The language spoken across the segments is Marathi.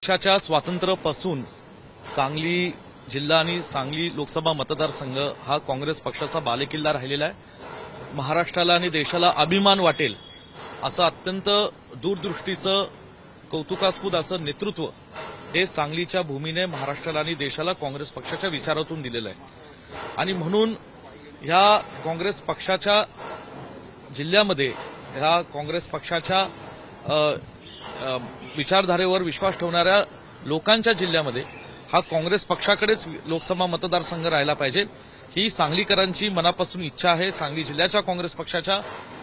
पक्षाच्या स्वातंत्र्यापासून सांगली जिल्हा आणि सांगली लोकसभा मतदारसंघ हा काँग्रेस पक्षाचा बालेकिल्ला राहिलेला आहे। महाराष्ट्राला आणि देशाला अभिमान वाटेल असं अत्यंत दूरदृष्टीचं कौतुकास्पद असं नेतृत्व हे सांगलीच्या भूमीने महाराष्ट्राला आणि देशाला काँग्रेस पक्षाच्या विचारातून दिलेलं आहे। आणि म्हणून ह्या काँग्रेस पक्षाच्या जिल्ह्यामध्ये ह्या काँग्रेस पक्षाच्या विचारधारेवर विश्वास ठेवणाऱ्या लोकांच्या जिल्ह्यामध्ये हा काँग्रेस पक्षाकडेच लोकसभा मतदारसंघ राहिला पाहिजे ही सांगलीकरांची मनापासून इच्छा आहे। सांगली जिल्ह्याच्या काँग्रेस पक्षाच्या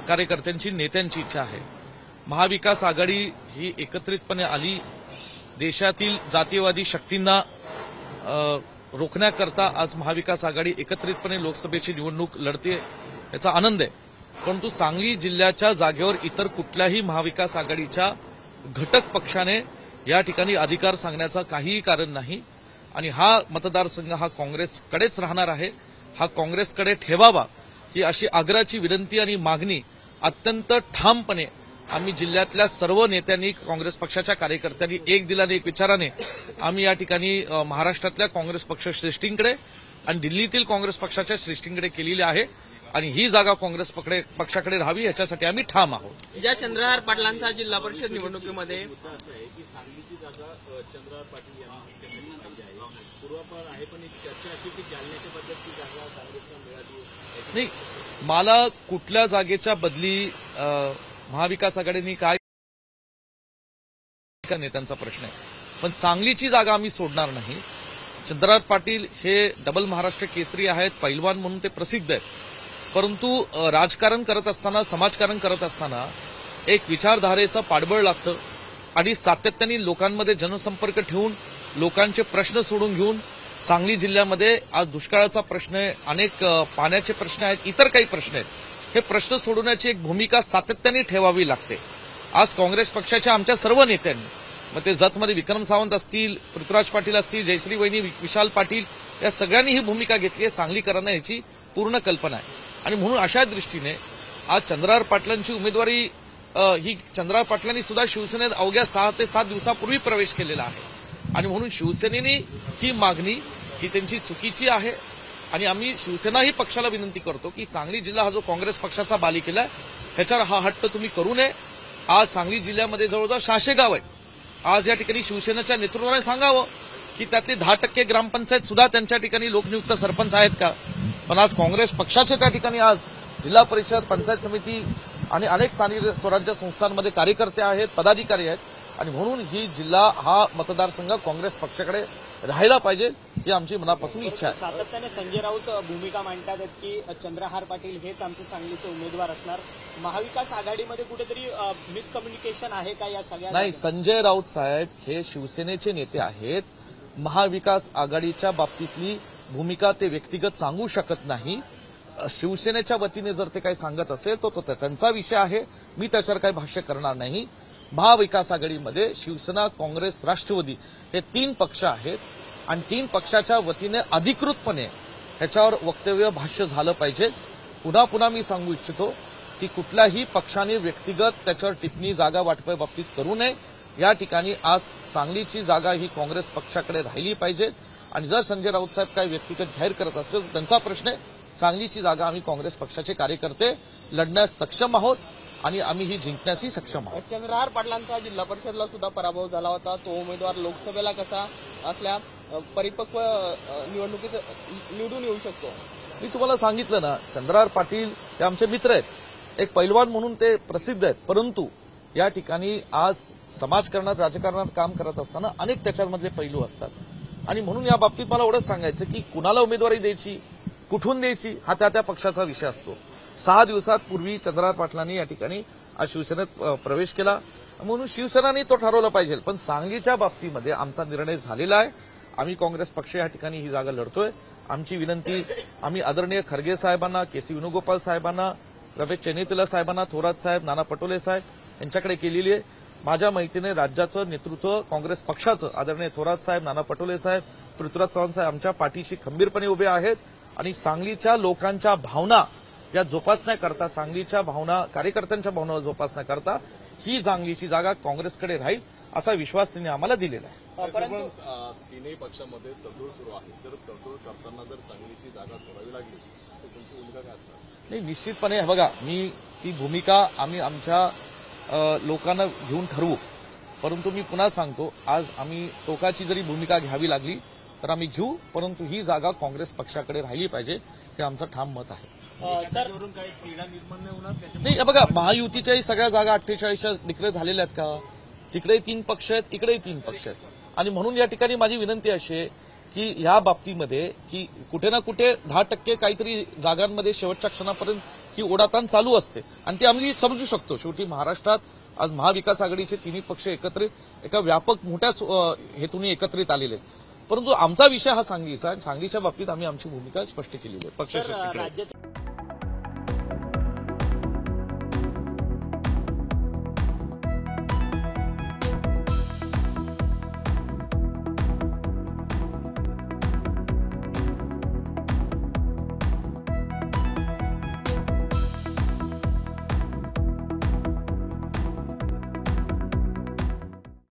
कार्यकर्त्यांची नेत्यांची इच्छा आहे। महाविकास आघाडी ही एकत्रितपणे आली, देशातील जातीयवादी शक्तींना रोखण्याकरता आज महाविकास आघाडी एकत्रितपणे लोकसभेची निवडणूक लढते याचा आनंद आहे। परंतु सांगली जिल्ह्याच्या जागेवर इतर कुठल्याही महाविकास आघाडीच्या घटक पक्षाने या ठिकाणी अधिकार सांगण्याचं काहीही कारण नाही आणि हा मतदारसंघ हा काँग्रेसकडेच राहणार आहे, हा काँग्रेसकडे ठेवावा ही अशी आग्रहाची विनंती आणि मागणी अत्यंत ठामपणे आम्ही जिल्ह्यातल्या सर्व नेत्यांनी काँग्रेस पक्षाच्या कार्यकर्त्यांनी एक दिलाने एक विचाराने आम्ही या ठिकाणी महाराष्ट्रातल्या काँग्रेस पक्ष श्रेष्ठींकडे आणि दिल्लीतील काँग्रेस पक्षाच्या श्रेष्ठींकडे केलेली आहे आणि ही जागा काँग्रेस पक्षाकडे राहावी याच्यासाठी आम्ही ठाम आहोत। या चंद्रहार पाटलांचा जिल्हा परिषद निवडणुकीमध्ये सांगलीची जागा चंद्रहार पाटील यांना पूर्वापार आहे, पण एक चर्चा अशी की जालन्याच्या बद्दलची जागा काँग्रेसला मिळाली नाही, मला कुठल्या जागेच्या बदली महाविकास आघाडीने काय नेत्यांचा प्रश्न आहे, पण सांगलीची जागा आम्ही सोडणार नाही। चंद्रहार पाटील हे डबल महाराष्ट्र केसरी आहेत, पैलवान म्हणून ते प्रसिद्ध आहेत, परंतु राजकारण करत असताना समाजकारण करत असताना एक विचारधारेचं पाठबळ लागतं आणि सातत्याने लोकांमध्ये जनसंपर्क ठेवून लोकांचे प्रश्न सोडून घेऊन सांगली जिल्ह्यामध्ये आज दुष्काळाचा प्रश्न आहे, अनेक पाण्याचे प्रश्न आहेत, इतर काही प्रश्न आहेत, हे प्रश्न सोडवण्याची एक भूमिका सातत्याने ठेवावी लागते। आज काँग्रेस पक्षाच्या आमच्या सर्व नेत्यांनी मग ते जतमध्ये विक्रम सावंत असतील, पृथ्वीराज पाटील असतील, जयश्री वहिनी, विशाल पाटील या सगळ्यांनी ही भूमिका घेतली आहे। सांगलीकरांना याची पूर्ण कल्पना आहे आणि म्हणून अशा दृष्टीने आज चंद्रहार पाटलांची उमेदवारी ही चंद्रहार पाटलांनी सुद्धा शिवसेनेत अवघ्या 6 ते 7 दिवसापूर्वी प्रवेश केलेला आहे आणि म्हणून शिवसेनेने ही मागणी ही त्यांची चुकीची आहे आणि आम्ही शिवसेना ही पक्षाला विनंती करतो की सांगली जिल्हा हा जो काँग्रेस पक्षाचा बालेकिल्ला आहे ह्याच्यावर हा हट्ट तुम्ही करू नये। आज सांगली जिल्ह्यामध्ये जवळजवळ 600 गाव आहेत, आज या ठिकाणी शिवसेनेच्या नेतृत्वाने सांगावं की त्यातली 10% ग्रामपंचायत सुद्धा त्यांच्या ठिकाणी लोकनियुक्त सरपंच आहेत का, पण आज काँग्रेस पक्षाचे त्या ठिकाणी आज जिल्हा परिषद, पंचायत समिती आणि अनेक स्थानिक स्वराज्य संस्थांमध्ये कार्यकर्ते आहेत, पदाधिकारी आहेत आणि म्हणून ही जिल्हा हा मतदारसंघ काँग्रेस पक्षाकडे राहायला पाहिजे ही आमची मनापासून इच्छा आहे। सातत्याने संजय राऊत भूमिका मांडतात की चंद्रहार पाटील हेच आमचे सांगलीचे उमेदवार असणार, महाविकास आघाडीमध्ये कुठेतरी मिसकम्युनिकेशन आहे का या सगळ्या? नाही, संजय राऊत साहेब हे शिवसेनेचे नेते आहेत, महाविकास आघाडीच्या बाबतीतली भूमिका ते व्यक्तिगत सांगू शकत नाही। शिवसेनेच्या वतीने जर ते काही सांगत असेल तो त्यांचा विषय आहे, मी त्याच्यावर काही भाष्य करणार नाही। महाविकास आघाडीमध्ये शिवसेना, काँग्रेस, राष्ट्रवादी हे 3 पक्ष आहेत आणि 3 पक्षाच्या वतीने अधिकृतपणे ह्याच्यावर वक्तव्य भाष्य झालं पाहिजे। पुन्हा मी सांगू इच्छितो की कुठल्याही पक्षाने व्यक्तिगत त्याच्यावर टिप्पणी जागा वाटपाबाबतीत करू नये। या ठिकाणी आज सांगलीची जागा ही काँग्रेस पक्षाकडे राहिली पाहिजे आणि जर संजय राऊत साहेब काही व्यक्तिगत जाहीर करत असतील तर त्यांचा प्रश्न आहे। सांगलीची जागा आम्ही काँग्रेस पक्षाचे कार्यकर्ते लढण्यास सक्षम आहोत आणि आम्ही ही जिंकण्यासही सक्षम आहोत। चंद्रहार पाटलांचा जिल्हा परिषदला सुद्धा पराभव झाला होता, तो उमेदवार लोकसभेला कसा असल्या परिपक्व निवडणुकीत निवडून येऊ शकतो? मी तुम्हाला सांगितलं ना, चंद्रहार पाटील हे आमचे मित्र आहेत, एक पैलवान म्हणून ते प्रसिद्ध आहेत, परंतु या ठिकाणी आज समाजकारणात राजकारणात काम करत असताना अनेक त्याच्यामधले पैलू असतात आणि म्हणून या बाबतीत मला एवढंच सांगायचं की कुणाला उमेदवारी द्यायची, कुठून द्यायची हा त्या पक्षाचा विषय असतो। 6 दिवसांपूर्वी चंद्रहार पाटलांनी या ठिकाणी आज शिवसेनेत प्रवेश केला म्हणून शिवसेनाने तो ठरवलं पाहिजे, पण सांगलीच्या बाबतीमध्ये आमचा निर्णय झालेला आहे। आम्ही काँग्रेस पक्ष या ठिकाणी ही जागा लढतोय। आमची विनंती आम्ही आदरणीय खरगे साहेबांना, केसी वेणुगोपाल साहेबांना, रमेश चेन्नीताला साहेबांना, थोरात साहेब, नाना पटोले साहेब यांच्याकडे केलेली आहे। माझ्या माहितीने राज्याचं नेतृत्व काँग्रेस पक्षाचं आदरणीय थोरात साहेब, नाना पटोले साहेब, पृथ्वीराज चव्हाण साहेब आमच्या पाठीशी खंबीरपणे उभे आहेत आणि सांगलीच्या लोकांच्या भावना या जोपासण्याकरता, सांगलीच्या भावना, कार्यकर्त्यांच्या भावना जोपासण्याकरता ही सांगलीची जागा काँग्रेसकडे राहील असा विश्वास त्यांनी आम्हाला दिलेला आहे. परंतु तीनही पक्षामध्ये तडजोड सुरू आहे. जर तडजोड करताना जर सांगलीची जागा सोडावी लागली तर तुमची भूमिका काय असणार? नाही, निश्चितपणे बघा, मी ती भूमिका आम्ही आमच्या लोकांना घेऊन ठरवू. परंतु मी पुन्हा सांगतो, आज आम्ही टोकाची जरी भूमिका घ्यावी लागली तर आम्ही घेऊ, परंतु ही जागा काँग्रेस पक्षाकडे राहिली पाहिजे हे आमचं ठाम मत आहे. सर वरून काही क्रीडा निर्माण नाही होणार त्याच्या नाही, बघा, महायुतीच्याही सगळ्या जागा 48च्या डिक्लेअर झालेल्या आहेत का? तिकडेही 3 पक्ष आहेत, इकडेही 3 पक्ष आहेत. आणि म्हणून या ठिकाणी माझी विनंती अशी आहे की या बाबतीमध्ये की कुठे ना कुठे 10% काहीतरी जागांमध्ये शेवटच्या क्षणापर्यंत ही ओढाताण चालू असते आणि ती आम्ही समजू शकतो. शेवटी महाराष्ट्रात आज महाविकास आघाडीचे 3 पक्ष एकत्रित एका व्यापक मोठ्या हेतून एकत्रित आलेले आहेत. परंतु आमचा विषय हा सांगलीचा, सांगलीच्या बाबतीत आम्ही आमची भूमिका स्पष्ट केलेली आहे. पक्ष राज्याचं